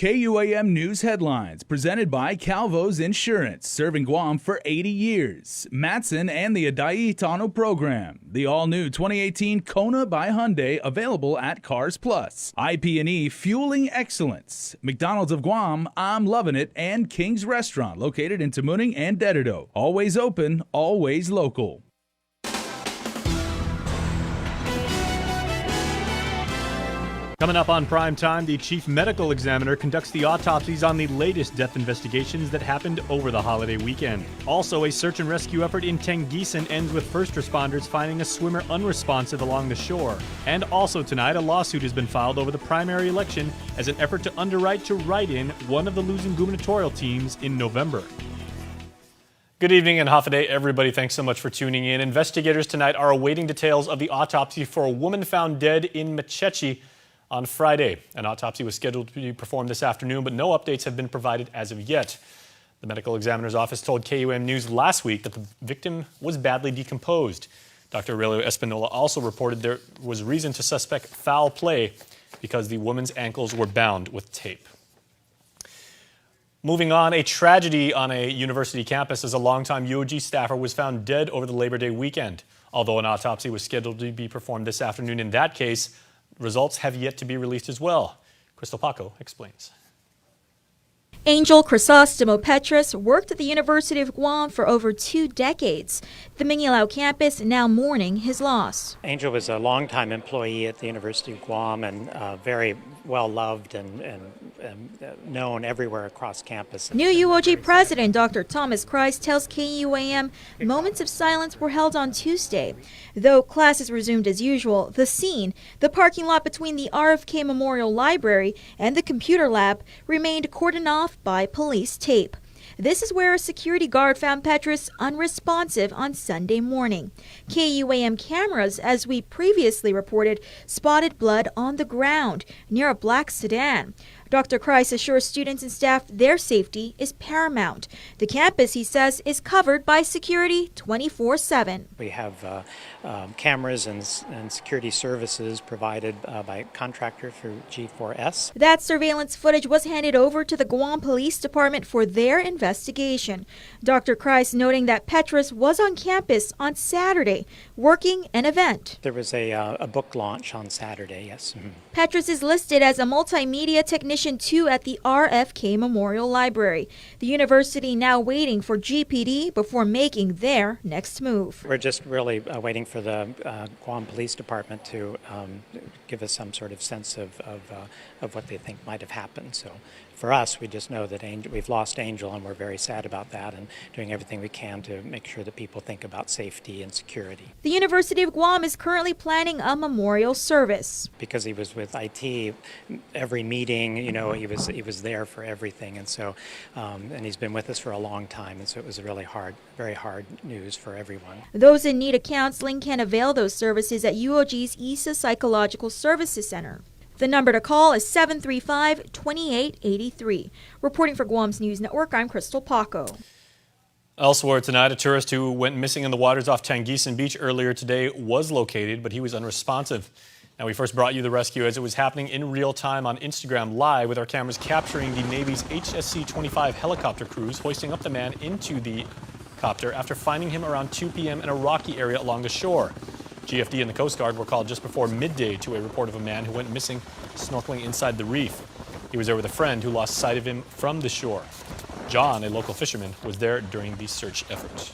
KUAM News Headlines, presented by Calvo's Insurance, serving Guam for 80 years. Matson and the Adai Tano program. The all-new 2018 Kona by Hyundai, available at Cars Plus. IP&E, fueling excellence. McDonald's of Guam, I'm loving it, and King's Restaurant, located in Tamuning and Dededo. Always open, always local. Coming up on Prime Time, the chief medical examiner conducts the autopsies on the latest death investigations that happened over the holiday weekend. Also, a search and rescue effort in Tengisan ends with first responders finding a swimmer unresponsive along the shore. And also tonight, a lawsuit has been filed over the primary election as an effort to underwrite to write in one of the losing gubernatorial teams in November. Good evening and Hafaday, everybody. Thanks so much for tuning in. Investigators tonight are awaiting details of the autopsy for a woman found dead in Mechechi on Friday. An autopsy was scheduled to be performed this afternoon, but no updates have been provided as of yet. The medical examiner's office told KUAM News last week that the victim was badly decomposed. Dr. Aurelio Espinola also reported there was reason to suspect foul play because the woman's ankles were bound with tape. Moving on, a tragedy on a university campus as a longtime UOG staffer was found dead over the Labor Day weekend. Although an autopsy was scheduled to be performed this afternoon in that case, results have yet to be released as well. Crystal Paco explains. Angel Crisostomo Petrus worked at the University of Guam for over 2 decades. The Mingalao campus now mourning his loss. Angel was a longtime employee at the University of Guam and very well loved and known everywhere across campus. New UOG President Dr. Thomas Christ tells KUAM moments of silence were held on Tuesday. Though classes resumed as usual, the scene, the parking lot between the RFK Memorial Library and the computer lab, remained cordoned off by police tape. This is where a security guard found Petrus unresponsive on Sunday morning. KUAM cameras, as we previously reported, spotted blood on the ground near a black sedan. Dr. Christ assures students and staff their safety is paramount. The campus, he says, is covered by security 24/7. We have cameras and security services provided by contractor through G4S. That surveillance footage was handed over to the Guam Police Department for their investigation. Dr. Christ noting that Petrus was on campus on Saturday, working an event. There was a book launch on Saturday, yes. Mm-hmm. Petrus is listed as a multimedia technician 2 at the RFK Memorial Library. The university now waiting for GPD before making their next move. We're just really waiting for the Guam Police Department to give us some sort of sense of what they think might have happened. So for us, we just know that we've lost Angel, and we're very sad about that and doing everything we can to make sure that people think about safety and security. The University of Guam is currently planning a memorial service. Because he was with IT, every meeting, you know, he was there for everything, and so and he's been with us for a long time, and so it was really hard, very hard news for everyone. Those in need of counseling can avail those services at UOG's ISA Psychological Services Center. The number to call is 735-2883. Reporting for Guam's News Network, I'm Crystal Paco. Elsewhere tonight, a tourist who went missing in the waters off Tengisan Beach earlier today was located, but he was unresponsive. Now, we first brought you the rescue as it was happening in real time on Instagram Live, with our cameras capturing the Navy's HSC-25 helicopter crews hoisting up the man into the copter after finding him around 2 p.m. in a rocky area along the shore. GFD and the Coast Guard were called just before midday to a report of a man who went missing snorkeling inside the reef. He was there with a friend who lost sight of him from the shore. John, a local fisherman, was there during the search effort.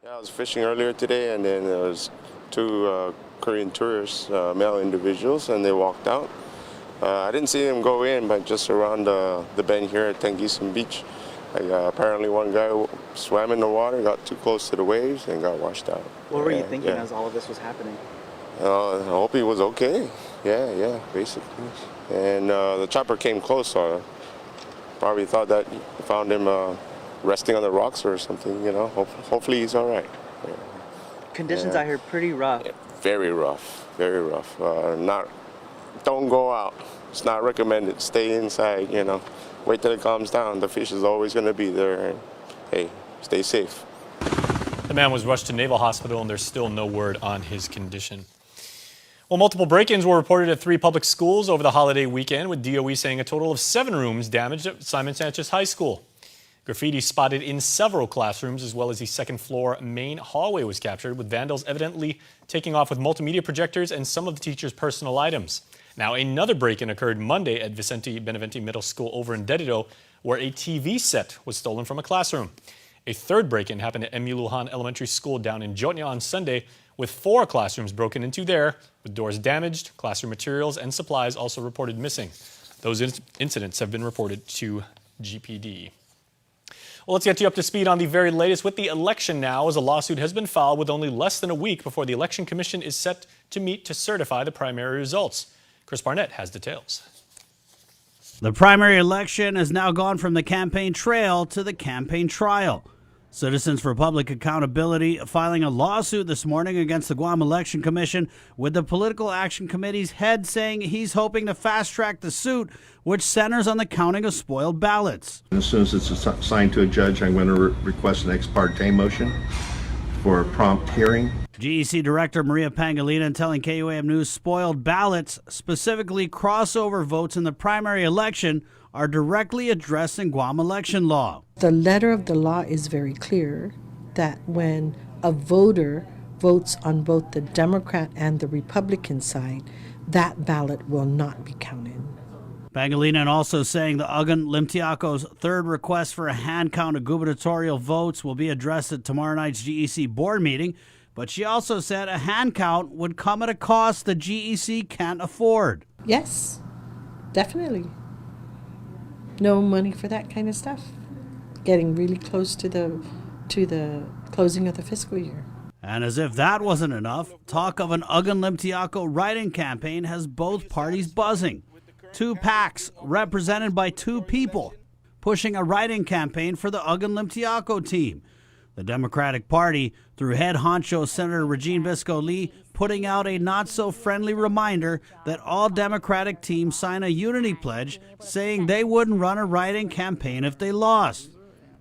Yeah, I was fishing earlier today, and then there was 2 Korean tourists, male individuals, and they walked out. I didn't see them go in, but just around the bend here at Tengisan Beach. Apparently one guy swam in the water, got too close to the waves, and got washed out. What were you thinking as all of this was happening? I hope he was okay. Yeah, basically. And the chopper came close, so I probably thought that found him resting on the rocks or something, you know. Hopefully he's all right. Yeah. Conditions out here pretty rough. Yeah, very rough, very rough. Don't go out. It's not recommended. Stay inside, you know. Wait till it calms down. The fish is always going to be there. And, hey, stay safe. The man was rushed to Naval Hospital, and there's still no word on his condition. Well, multiple break-ins were reported at 3 public schools over the holiday weekend, with DOE saying a total of 7 rooms damaged at Simon Sanchez High School. Graffiti spotted in several classrooms, as well as the second-floor main hallway was captured, with vandals evidently taking off with multimedia projectors and some of the teachers' personal items. Now, another break-in occurred Monday at Vicente Benavente Middle School over in Dedido, where a TV set was stolen from a classroom. A third break-in happened at MU Lujan Elementary School down in Jotnia on Sunday, with 4 classrooms broken into there, with doors damaged, classroom materials and supplies also reported missing. Those incidents have been reported to GPD. Well, let's get you up to speed on the very latest with the election now, as a lawsuit has been filed with only less than a week before the Election Commission is set to meet to certify the primary results. Chris Barnett has details. The primary election has now gone from the campaign trail to the campaign trial. Citizens for Public Accountability filing a lawsuit this morning against the Guam Election Commission, with the Political Action Committee's head saying he's hoping to fast-track the suit, which centers on the counting of spoiled ballots. As soon as it's assigned to a judge, I'm going to request an ex parte motion for a prompt hearing. GEC Director Maria Pangilinan telling KUAM News spoiled ballots, specifically crossover votes in the primary election, are directly addressed in Guam election law. The letter of the law is very clear that when a voter votes on both the Democrat and the Republican side, that ballot will not be counted. Pangilinan also saying the Ugan Limtiaco's third request for a hand count of gubernatorial votes will be addressed at tomorrow night's GEC board meeting, but she also said a hand count would come at a cost the GEC can't afford. Yes, definitely. No money for that kind of stuff. Getting really close to the closing of the fiscal year. And as if that wasn't enough, talk of an Ugan Limtiaco write-in campaign has both parties buzzing. 2 PACs represented by 2 people pushing a write-in campaign for the Ugan Limtiaco team. The Democratic Party, through head honcho Senator Regine Bisco-Lee, putting out a not-so-friendly reminder that all Democratic teams sign a unity pledge saying they wouldn't run a write-in campaign if they lost.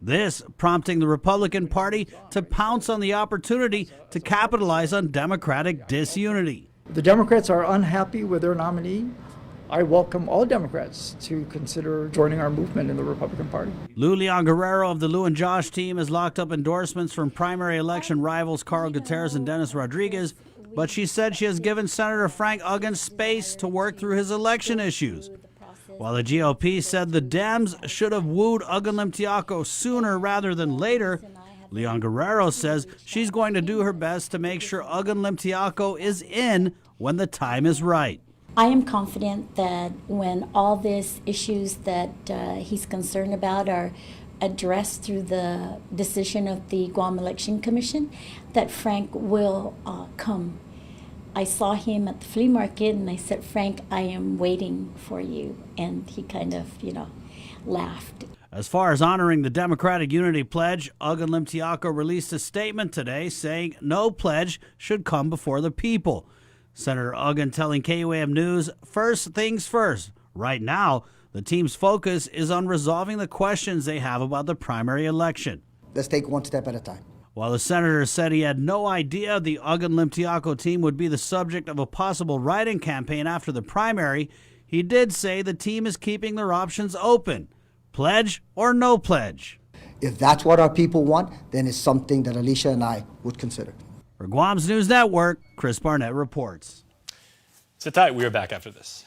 This prompting the Republican Party to pounce on the opportunity to capitalize on Democratic disunity. The Democrats are unhappy with their nominee. I welcome all Democrats to consider joining our movement in the Republican Party. Lou Leon Guerrero of the Lou and Josh team has locked up endorsements from primary election rivals Carl Gutierrez and Dennis Rodriguez, but she said she has given Senator Frank Ugan space to work through his election issues. While the GOP said the Dems should have wooed Ugan Limtiaco sooner rather than later, Leon Guerrero says she's going to do her best to make sure Ugan Limtiaco is in when the time is right. I am confident that when all these issues that he's concerned about are addressed through the decision of the Guam Election Commission, that Frank will come. I saw him at the flea market and I said, "Frank, I am waiting for you." And he kind of, laughed. As far as honoring the Democratic Unity Pledge, Ugan Limtiaco released a statement today saying no pledge should come before the people. Senator Ugan telling KUAM News, first things first. Right now, the team's focus is on resolving the questions they have about the primary election. Let's take one step at a time. While the senator said he had no idea the Ugan Limtiaco team would be the subject of a possible write-in campaign after the primary, he did say the team is keeping their options open. Pledge or no pledge. If that's what our people want, then it's something that Alicia and I would consider. For Guam's News Network, Chris Barnett reports. Sit tight, we are back after this.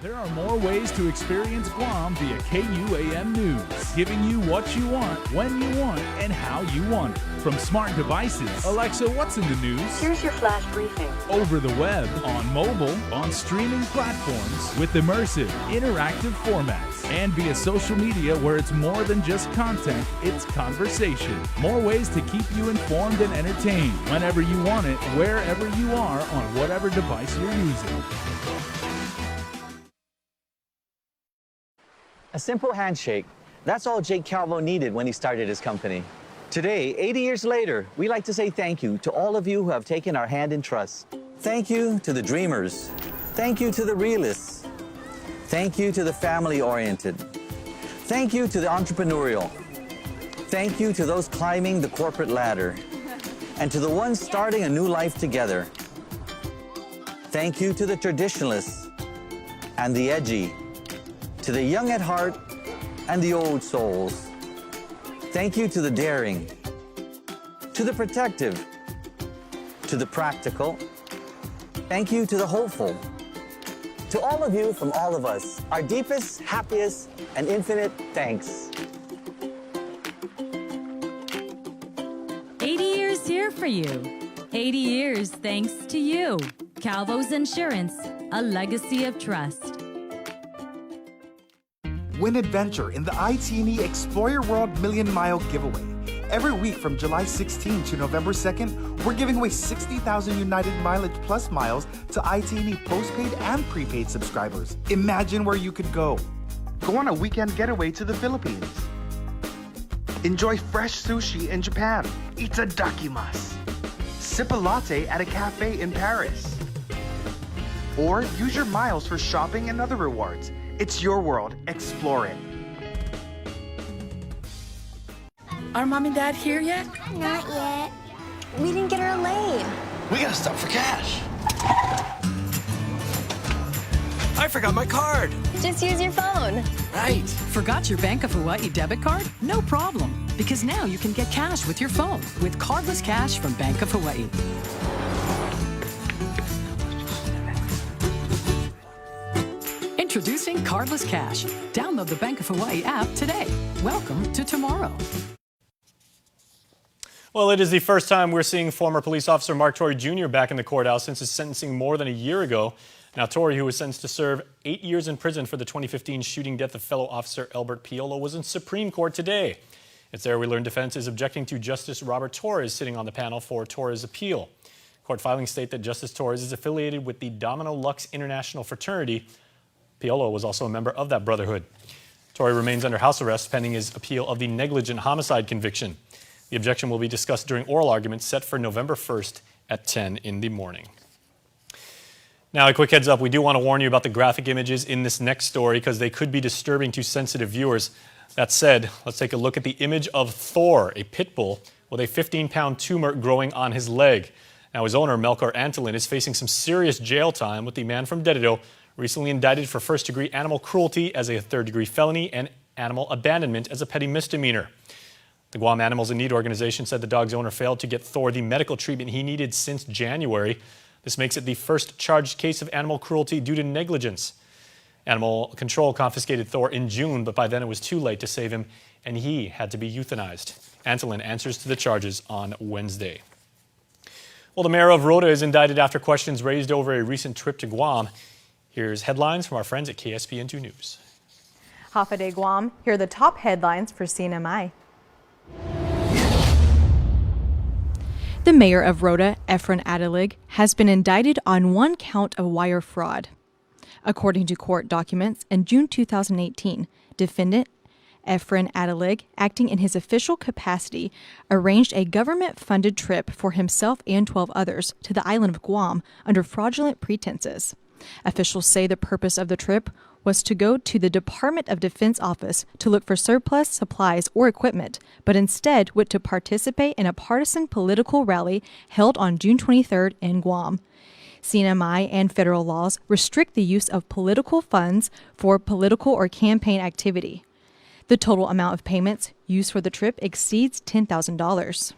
There are more ways to experience Guam via KUAM News, giving you what you want, when you want, and how you want it. From smart devices, Alexa, what's in the news? Here's your flash briefing. Over the web, on mobile, on streaming platforms, with immersive, interactive formats, and via social media where it's more than just content, it's conversation. More ways to keep you informed and entertained whenever you want it, wherever you are, on whatever device you're using. A simple handshake. That's all Jake Calvo needed when he started his company. Today, 80 years later, we like to say thank you to all of you who have taken our hand in trust. Thank you to the dreamers. Thank you to the realists. Thank you to the family-oriented. Thank you to the entrepreneurial. Thank you to those climbing the corporate ladder. And to the ones starting a new life together. Thank you to the traditionalists and the edgy, to the young at heart and the old souls. Thank you to the daring, to the protective, to the practical. Thank you to the hopeful. To all of you from all of us, our deepest, happiest, and infinite thanks. 80 years here for you. 80 years thanks to you. Calvo's Insurance, a legacy of trust. Win adventure in the IT&E Explore Your World Million Mile Giveaway. Every week from July 16 to November 2nd, we're giving away 60,000 United Mileage Plus miles to IT&E postpaid and prepaid subscribers. Imagine where you could go. Go on a weekend getaway to the Philippines. Enjoy fresh sushi in Japan. Itadakimasu. Sip a latte at a cafe in Paris. Or use your miles for shopping and other rewards. It's your world. Explore it. Are Mom and Dad here yet? Not yet. We didn't get our lane. We gotta stop for cash. I forgot my card. Just use your phone. Right. Forgot your Bank of Hawaii debit card? No problem. Because now you can get cash with your phone with cardless cash from Bank of Hawaii. Introducing Cardless Cash. Download the Bank of Hawaii app today. Welcome to tomorrow. Well, it is the first time we're seeing former police officer Mark Torrey Jr. back in the courthouse since his sentencing more than a year ago. Now, Torrey, who was sentenced to serve 8 years in prison for the 2015 shooting death of fellow officer Albert Piolo, was in Supreme Court today. It's there we learned defense is objecting to Justice Robert Torres sitting on the panel for Torres' appeal. Court filings state that Justice Torres is affiliated with the Domino Lux International Fraternity. Piolo was also a member of that brotherhood. Torrey remains under house arrest pending his appeal of the negligent homicide conviction. The objection will be discussed during oral arguments set for November 1st at 10 in the morning. Now, a quick heads up, we do want to warn you about the graphic images in this next story because they could be disturbing to sensitive viewers. That said, let's take a look at the image of Thor, a pit bull with a 15-pound tumor growing on his leg. Now, his owner, Melkor Antolin, is facing some serious jail time with the man from Dededo recently indicted for first-degree animal cruelty as a third-degree felony and animal abandonment as a petty misdemeanor. The Guam Animals in Need organization said the dog's owner failed to get Thor the medical treatment he needed since January. This makes it the first charged case of animal cruelty due to negligence. Animal Control confiscated Thor in June, but by then it was too late to save him, and he had to be euthanized. Antolin answers to the charges on Wednesday. Well, the mayor of Rota is indicted after questions raised over a recent trip to Guam. Here's headlines from our friends at KSPN2 News. Hafa de Guam, here are the top headlines for CNMI. The mayor of Rota, Efren Adalig, has been indicted on one count of wire fraud. According to court documents, in June 2018, defendant Efren Adalig, acting in his official capacity, arranged a government-funded trip for himself and 12 others to the island of Guam under fraudulent pretenses. Officials say the purpose of the trip was to go to the Department of Defense office to look for surplus supplies or equipment, but instead went to participate in a partisan political rally held on June 23rd in Guam. CNMI and federal laws restrict the use of political funds for political or campaign activity. The total amount of payments used for the trip exceeds $10,000.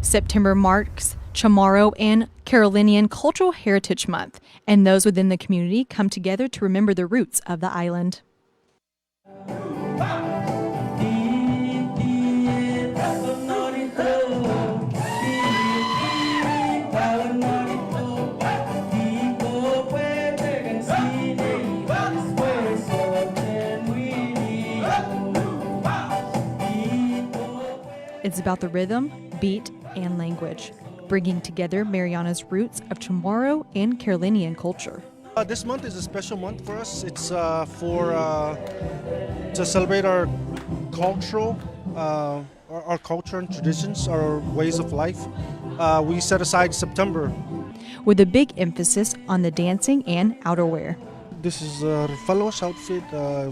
September marks Chamorro and Carolinian Cultural Heritage Month, and those within the community come together to remember the roots of the island. It's about the rhythm, beat, and language, bringing together Mariana's roots of Chamorro and Carolinian culture. This month is a special month for us. It's to celebrate our cultural, our culture and traditions, our ways of life. We set aside September, with a big emphasis on the dancing and outerwear. This is a Falos outfit.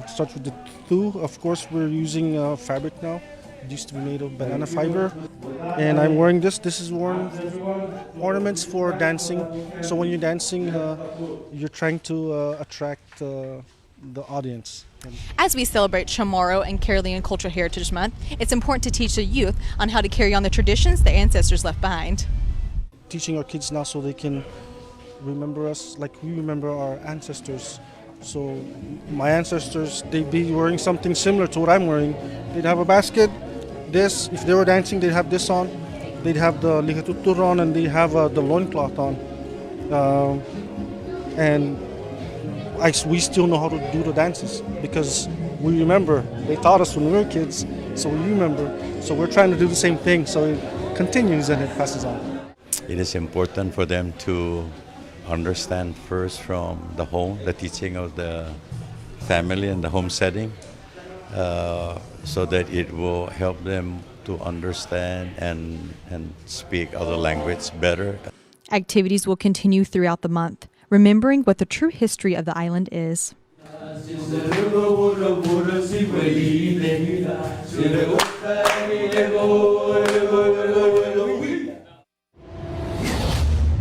Starts with the thu. Of course, we're using fabric now. It used to be made of banana fiber. And I'm wearing this. This is worn ornaments for dancing. So when you're dancing, you're trying to attract the audience. As we celebrate Chamorro and Caribbean Cultural Heritage Month, it's important to teach the youth on how to carry on the traditions their ancestors left behind. Teaching our kids now so they can remember us like we remember our ancestors. So my ancestors, they'd be wearing something similar to what I'm wearing. They'd have a basket, this, if they were dancing, they'd have this on. They'd have the lihatuttur on, and they'd have the loincloth on. And we still know how to do the dances because we remember. They taught us when we were kids, so we remember. So we're trying to do the same thing, so it continues and it passes on. It is important for them to understand first from the home, the teaching of the family and the home setting, so that it will help them to understand and speak other language better. Activities will continue throughout the month, remembering what the true history of the island is.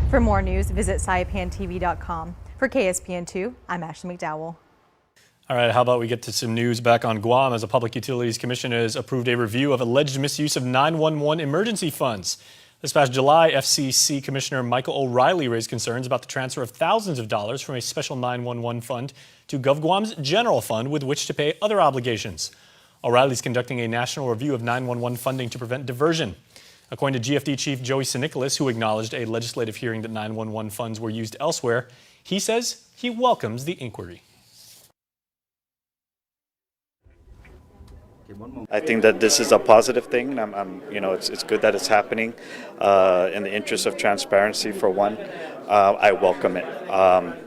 For more news, visit saipantv.com. For KSPN2, I'm Ashley McDowell. All right, how about we get to some news back on Guam as the Public Utilities Commission has approved a review of alleged misuse of 911 emergency funds. This past July, FCC Commissioner Michael O'Reilly raised concerns about the transfer of thousands of dollars from a special 911 fund to GovGuam's general fund with which to pay other obligations. O'Reilly's conducting a national review of 911 funding to prevent diversion. According to GFD Chief Joey Sinicolas, who acknowledged a legislative hearing that 911 funds were used elsewhere, he says he welcomes the inquiry. I think that this is a positive thing. It's good that it's happening in the interest of transparency. For one, I welcome it.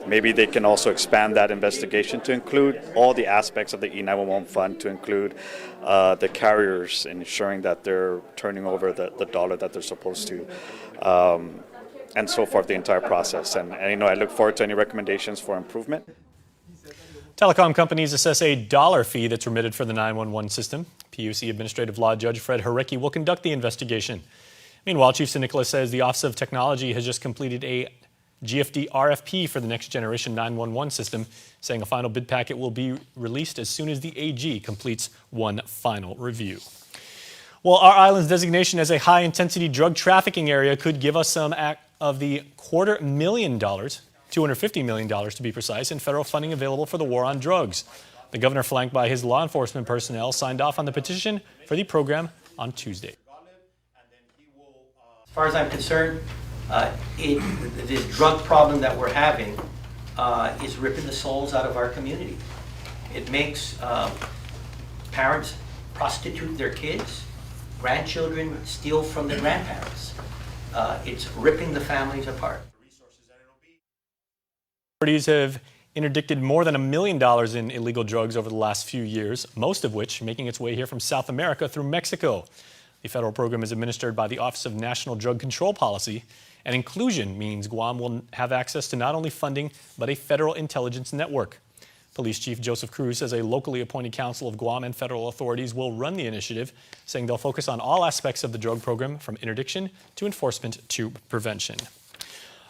Maybe they can also expand that investigation to include all the aspects of the E911 fund, to include the carriers, ensuring that they're turning over the dollar that they're supposed to, and so forth, the entire process. And I look forward to any recommendations for improvement. Telecom companies assess a dollar fee that's remitted for the 911 system. PUC Administrative Law Judge Fred Harecki will conduct the investigation. Meanwhile, Chief Sinicolas says the Office of Technology has just completed a GFD RFP for the next generation 911 system, saying a final bid packet will be released as soon as the AG completes one final review. Well, our island's designation as a high-intensity drug trafficking area could give us some of the $250,000, $250 million to be precise, in federal funding available for the war on drugs. The governor, flanked by his law enforcement personnel, signed off on the petition for the program on Tuesday. As far as I'm concerned, this drug problem that we're having is ripping the souls out of our community. It makes parents prostitute their kids, grandchildren steal from their grandparents. It's ripping the families apart. Authorities have interdicted more than $1 million in illegal drugs over the last few years, most of which making its way here from South America through Mexico. The federal program is administered by the Office of National Drug Control Policy, and inclusion means Guam will have access to not only funding, but a federal intelligence network. Police Chief Joseph Cruz says a locally appointed council of Guam and federal authorities will run the initiative, saying they'll focus on all aspects of the drug program, from interdiction to enforcement to prevention.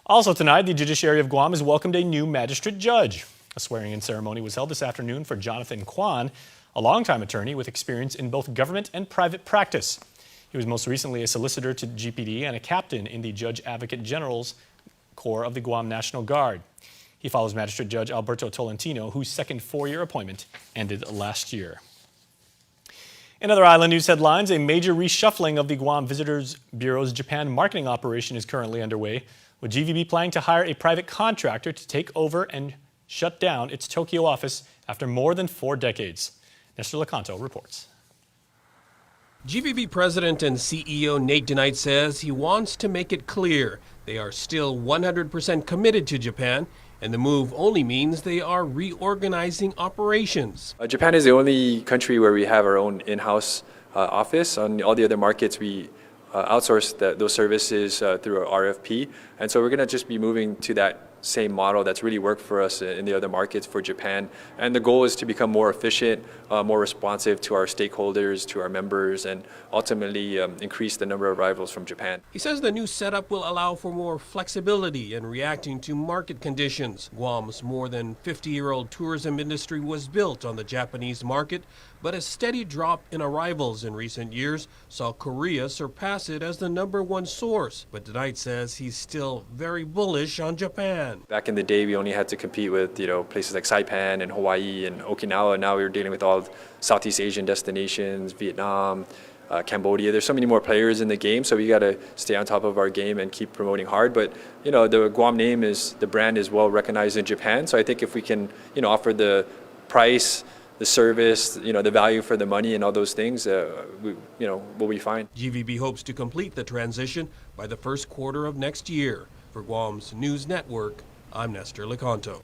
Also tonight, the Judiciary of Guam has welcomed a new magistrate judge. A swearing-in ceremony was held this afternoon for Jonathan Kwan, a longtime attorney with experience in both government and private practice. He was most recently a solicitor to GPD and a captain in the Judge Advocate General's Corps of the Guam National Guard. He follows Magistrate Judge Alberto Tolentino, whose second four-year appointment ended last year. In other island news headlines, a major reshuffling of the Guam Visitors Bureau's Japan marketing operation is currently underway, with GVB planning to hire a private contractor to take over and shut down its Tokyo office after more than 4 decades. Nestor Lecanto reports. GVB President and CEO Nate DeKnight says he wants to make it clear they are still 100% committed to Japan, and the move only means they are reorganizing operations. Japan is the only country where we have our own in-house office. On all the other markets, we outsource those services through our RFP, and so we're going to just be moving to that same model that's really worked for us in the other markets for Japan. And the goal is to become more efficient, more responsive to our stakeholders, to our members, and ultimately increase the number of arrivals from Japan. He says the new setup will allow for more flexibility in reacting to market conditions. Guam's more than 50-year-old tourism industry was built on the Japanese market, but a steady drop in arrivals in recent years saw Korea surpass it as the #1 source. But tonight says he's still very bullish on Japan. Back in the day, we only had to compete with places like Saipan and Hawaii and Okinawa. Now we're dealing with all Southeast Asian destinations, Vietnam, Cambodia. There's so many more players in the game, so we got to stay on top of our game and keep promoting hard. But the Guam name the brand is well recognized in Japan. So I think if we can offer the price, the service, the value for the money and all those things, we'll be fine. GVB hopes to complete the transition by the first quarter of next year. For Guam's News Network, I'm Nestor Lecanto.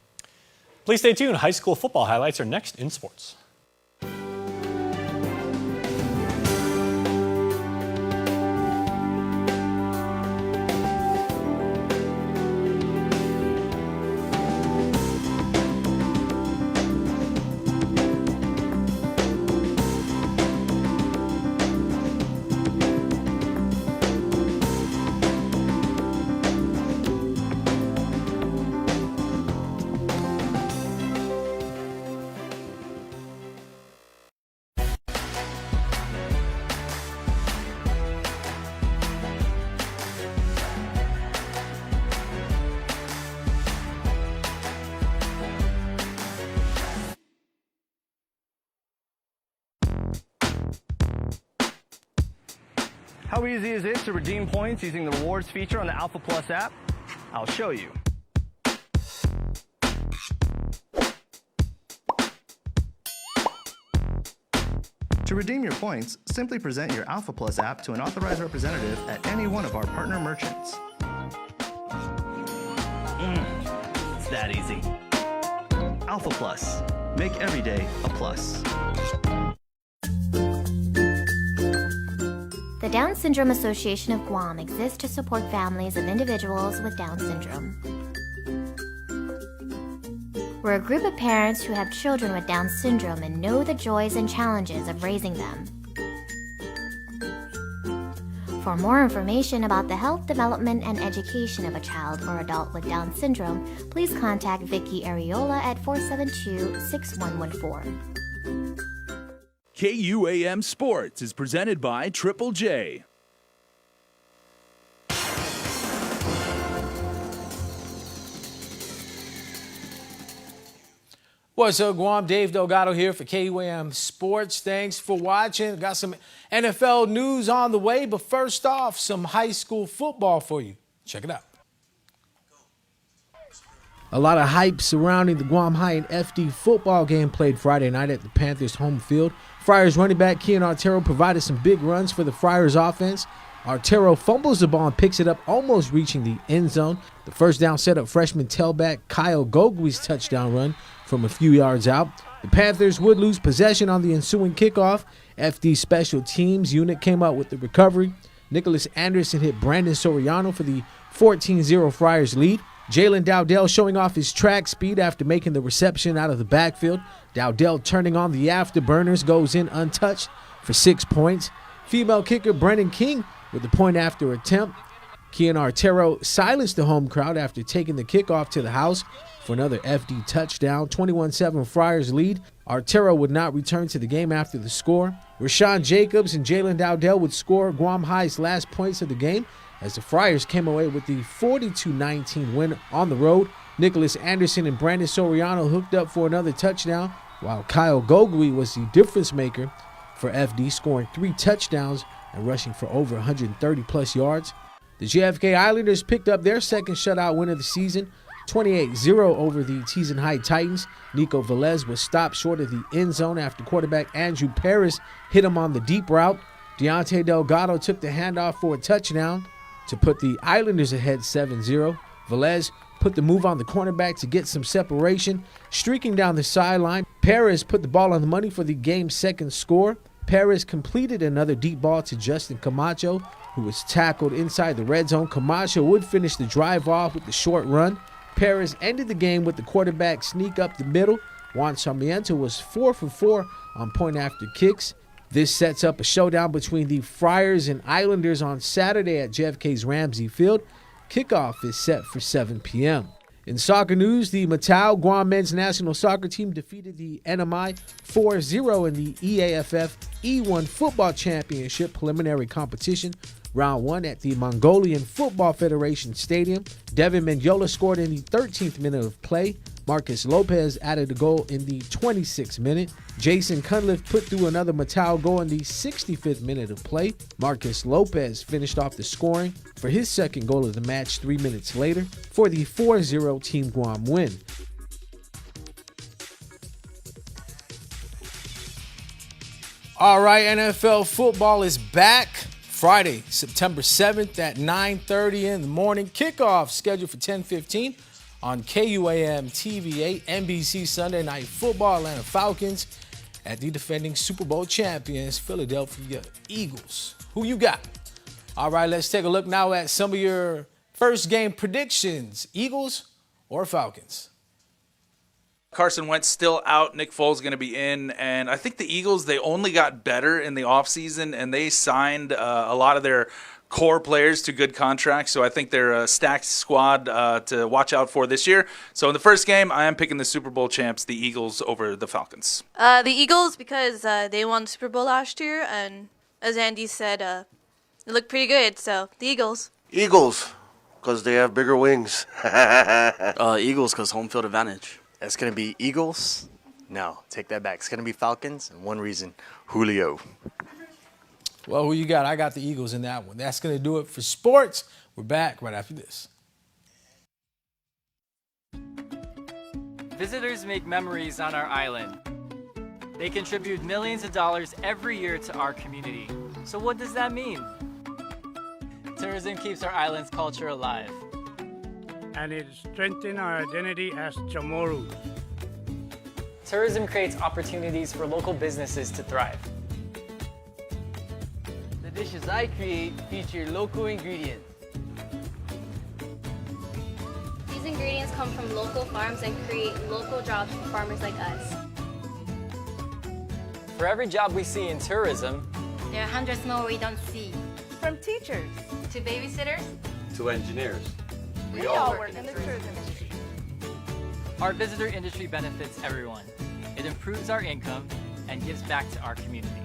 Please stay tuned. High school football highlights are next in sports. How easy is it to redeem points using the rewards feature on the Alpha Plus app? I'll show you. To redeem your points, simply present your Alpha Plus app to an authorized representative at any one of our partner merchants. It's that easy. Alpha Plus. Make every day a plus. The Down Syndrome Association of Guam exists to support families of individuals with Down syndrome. We're a group of parents who have children with Down syndrome and know the joys and challenges of raising them. For more information about the health, development, and education of a child or adult with Down syndrome, please contact Vicky Ariola at 472-6114. KUAM Sports is presented by Triple J. What's up, Guam? Dave Delgado here for KUAM Sports. Thanks for watching. Got some NFL news on the way, but first off, some high school football for you. Check it out. A lot of hype surrounding the Guam High and FD football game played Friday night at the Panthers' home field. Friars running back Kian Artero provided some big runs for the Friars offense. Artero fumbles the ball and picks it up, almost reaching the end zone. The first down set up freshman tailback Kyle Gogwe's touchdown run from a few yards out. The Panthers would lose possession on the ensuing kickoff. FD special teams unit came out with the recovery. Nicholas Anderson hit Brandon Soriano for the 14-0 Friars lead. Jalen Dowdell showing off his track speed after making the reception out of the backfield. Dowdell turning on the afterburners goes in untouched for 6 points. Female kicker Brennan King with the point after attempt. Kian Artero silenced the home crowd after taking the kickoff to the house for another FD touchdown. 21-7 Friars lead. Artero would not return to the game after the score. Rashawn Jacobs and Jalen Dowdell would score Guam High's last points of the game as the Friars came away with the 42-19 win on the road. Nicholas Anderson and Brandon Soriano hooked up for another touchdown, while Kyle Gogwe was the difference maker for FD, scoring 3 touchdowns and rushing for over 130-plus yards. The JFK Islanders picked up their second shutout win of the season, 28-0 over the Teason High Titans. Nico Velez was stopped short of the end zone after quarterback Andrew Paris hit him on the deep route. Deontay Delgado took the handoff for a touchdown to put the Islanders ahead 7-0. Velez put the move on the cornerback to get some separation. Streaking down the sideline, Paris put the ball on the money for the game's second score. Paris completed another deep ball to Justin Camacho, who was tackled inside the red zone. Camacho would finish the drive off with the short run. Paris ended the game with the quarterback sneak up the middle. Juan Sarmiento was 4 for 4 on point after kicks. This sets up a showdown between the Friars and Islanders on Saturday at JFK's Ramsey Field. Kickoff is set for 7 p.m. In soccer news, the Matau Guam men's national soccer team defeated the NMI 4-0 in the EAFF E1 football championship preliminary competition. Round 1 at the Mongolian Football Federation Stadium. Devin Mendiola scored in the 13th minute of play. Marcus Lopez added a goal in the 26th minute. Jason Cunliffe put through another Matau goal in the 65th minute of play. Marcus Lopez finished off the scoring for his second goal of the match 3 minutes later for the 4-0 Team Guam win. All right, NFL football is back. Friday, September 7th at 9:30 in the morning. Kickoff scheduled for 10:15 on KUAM TV8, NBC Sunday Night Football. Atlanta Falcons at the defending Super Bowl champions, Philadelphia Eagles. Who you got? All right, let's take a look now at some of your first game predictions. Eagles or Falcons? Carson Wentz still out. Nick Foles going to be in. And I think the Eagles, they only got better in the offseason, and they signed a lot of their core players to good contracts. So I think they're a stacked squad to watch out for this year. So in the first game, I am picking the Super Bowl champs, the Eagles, over the Falcons. The Eagles, because they won the Super Bowl last year. And as Andy said, they look pretty good. So the Eagles. Eagles, because they have bigger wings. Eagles, because home field advantage. It's going to be Eagles. No, take that back. It's going to be Falcons, and one reason, Julio. Well, who you got? I got the Eagles in that one. That's going to do it for sports. We're back right after this. Visitors make memories on our island. They contribute millions of dollars every year to our community. So what does that mean? Tourism keeps our island's culture alive. And it strengthens our identity as Chamorros. Tourism creates opportunities for local businesses to thrive. The dishes I create feature local ingredients. These ingredients come from local farms and create local jobs for farmers like us. For every job we see in tourism, there are hundreds more we don't see. From teachers to babysitters to engineers. We all work in the tourism industry. Our visitor industry benefits everyone. It improves our income and gives back to our community.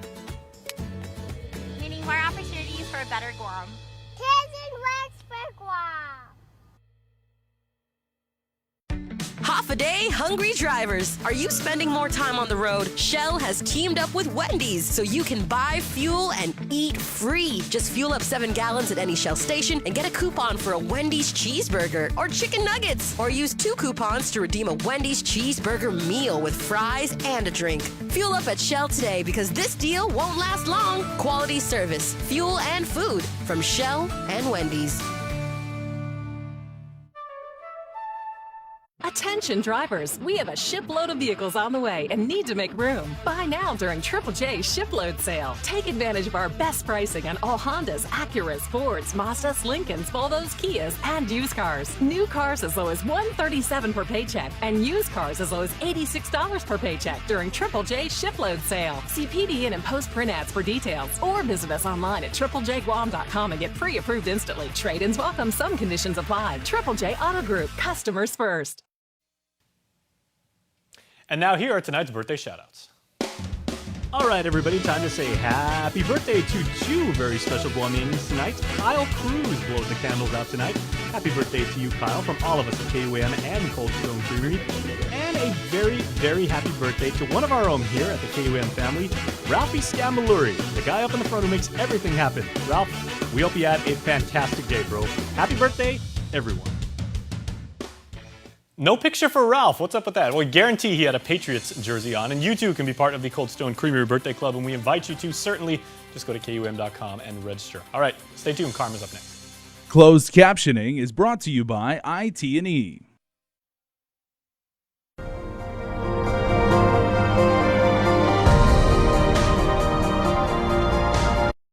Meaning more opportunities for a better Guam. Kids works for Guam. Half a day, hungry drivers. Are you spending more time on the road? Shell has teamed up with Wendy's so you can buy fuel and eat free. Just fuel up 7 gallons at any Shell station and get a coupon for a Wendy's cheeseburger or chicken nuggets. Or use 2 coupons to redeem a Wendy's cheeseburger meal with fries and a drink. Fuel up at Shell today because this deal won't last long. Quality service, fuel, and food from Shell and Wendy's. Attention drivers, we have a shipload of vehicles on the way and need to make room. Buy now during Triple J shipload sale. Take advantage of our best pricing on all Hondas, Acuras, Fords, Mazdas, Lincolns, Volvos, Kias, and used cars. New cars as low as $137 per paycheck and used cars as low as $86 per paycheck during Triple J shipload sale. See PDN and post print ads for details or visit us online at triplejguam.com and get pre-approved instantly. Trade-ins welcome, some conditions apply. Triple J Auto Group, customers first. And now here are tonight's birthday shoutouts. All right, everybody, time to say happy birthday to 2 very special Guamians tonight. Kyle Cruz blows the candles out tonight. Happy birthday to you, Kyle, from all of us at KUAM and Cold Stone Creamery. And a very, very happy birthday to one of our own here at the KUAM family, Ralphie Scambaluri, the guy up in the front who makes everything happen. Ralph, we hope you had a fantastic day, bro. Happy birthday, everyone. No picture for Ralph. What's up with that? Well, we guarantee he had a Patriots jersey on, and you too can be part of the Cold Stone Creamery Birthday Club, and we invite you to. Certainly, just go to KUM.com and register. All right, stay tuned. Karma's up next. Closed captioning is brought to you by IT&E.